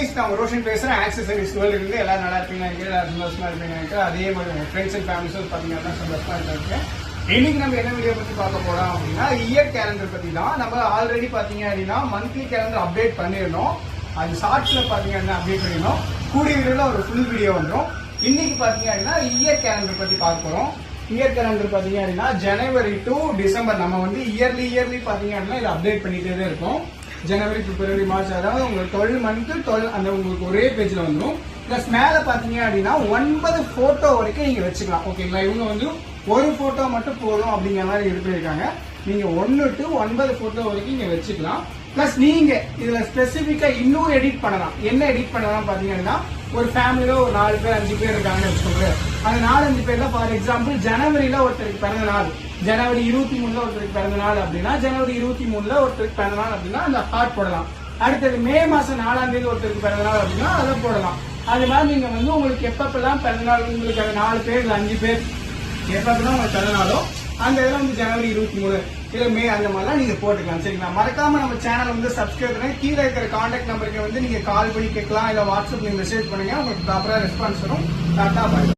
Guys, நான் ரோஷன் பேசுறேன். Accessories வேர்ல்ட்ல இருந்து எல்லாரும் நல்லா இருப்பீங்க நினைக்கிறேன். எல்லாரும் சந்தோஷமா இருப்பீங்க நினைக்கிறேன். அதே மாதிரி உங்க ஃப்ரெண்ட்ஸ் அண்ட் ஃபேமிலிஸும் பாத்தீங்கன்னா சந்தோஷமா இருக்காங்க. இன்னைக்கு நம்ம என்ன வீடியோ பத்தி பார்க்க போறோம் அப்படின்னா, இயர் கேலண்டர் பத்தி தான். நம்ம ஆல்ரெடி பாத்தீங்க அப்படின்னா மந்த்லி கேலண்டர் அப்டேட் பண்ணிருந்தோம். அது ஷார்ட்ஸ்ல பாத்தீங்கன்னா அப்டேட் பண்ணிருந்தோம். கூடிய விரைவில் ஒரு ஃபுல் வீடியோ வந்துடும். இன்னைக்கு பாத்தீங்க அப்படின்னா இயர் கேலண்டர் பத்தி பார்க்க போறோம். இயர் கேலண்டர் பாத்தீங்க அப்படின்னா ஜனவரி டு டிசம்பர் நம்ம வந்து இயர்லி பாத்தீங்க அப்படின்னா இதை அப்டேட் பண்ணிட்டே தான் இருக்கும். ஜனவரி, பிப்ரவரி, மார்ச், அதாவது உங்களுக்கு 12 மந்த் 12 அந்த உங்களுக்கு ஒரே பேஜ்ல வந்துடும். பிளஸ் மேல பாத்தீங்க அப்படின்னா 9 போட்டோ வரைக்கும் நீங்க வச்சுக்கலாம். ஓகேங்களா? இவங்க வந்து ஒரு போட்டோ மட்டும் போதும் அப்படிங்கிற மாதிரி எடுத்துருக்காங்க. நீங்க 1 to 9 போட்டோ வரைக்கும் நீங்க வச்சுக்கலாம். பிளஸ் நீங்க இதுல ஸ்பெசிபிக்கா இன்னும் எடிட் பண்ணலாம். என்ன எடிட் பண்ணலாம் பாத்தீங்கன்னா, ஒரு ஃபேமிலியில ஒரு 4 பேர் 5 பேர் இருக்காங்கன்னு வச்சுக்கோங்க. அந்த 4-5 பேர்ல ஃபார் எக்ஸாம்பிள் ஜனவரியில ஒருத்தருக்கு பிறந்த நாள், ஜனவரி 23 ஒருத்தருக்கு பிறந்த நாள் அப்படின்னா, ஜனவரி 23 ஒருத்தருக்கு பிறந்த நாள் அப்படின்னா அந்த ஹார்ட் போடலாம். அடுத்தது மே மாசம் 4ஆம் தேதி ஒருத்தருக்கு பிறந்த நாள் அப்படின்னா அதை போடலாம். அது மாதிரி நீங்க வந்து உங்களுக்கு எப்பப்பெல்லாம் பிறந்த நாள், உங்களுக்கு அந்த 4 பேர் 5 பேர் எப்பப்பெல்லாம் உங்களுக்கு பிறந்தனாலும் அந்த இதெல்லாம் வந்து ஜனவரி 23 இல்ல மே அந்த மாதிரிலாம் நீங்க போட்டுக்கலாம். சரிங்களா? மறக்காம நம்ம சேனல் வந்து சப்ஸ்கிரைப் பண்ணி கீழே இருக்கிற கான்டாக்ட் நம்பருக்கு வந்து நீங்க கால் பண்ணி கேட்கலாம். இல்ல வாட்ஸ்அப் நீங்க மெசேஜ் பண்ணுங்க. உங்களுக்கு ப்ராப்பரா ரெஸ்பான்ஸ் வரும். டாடா பாய்.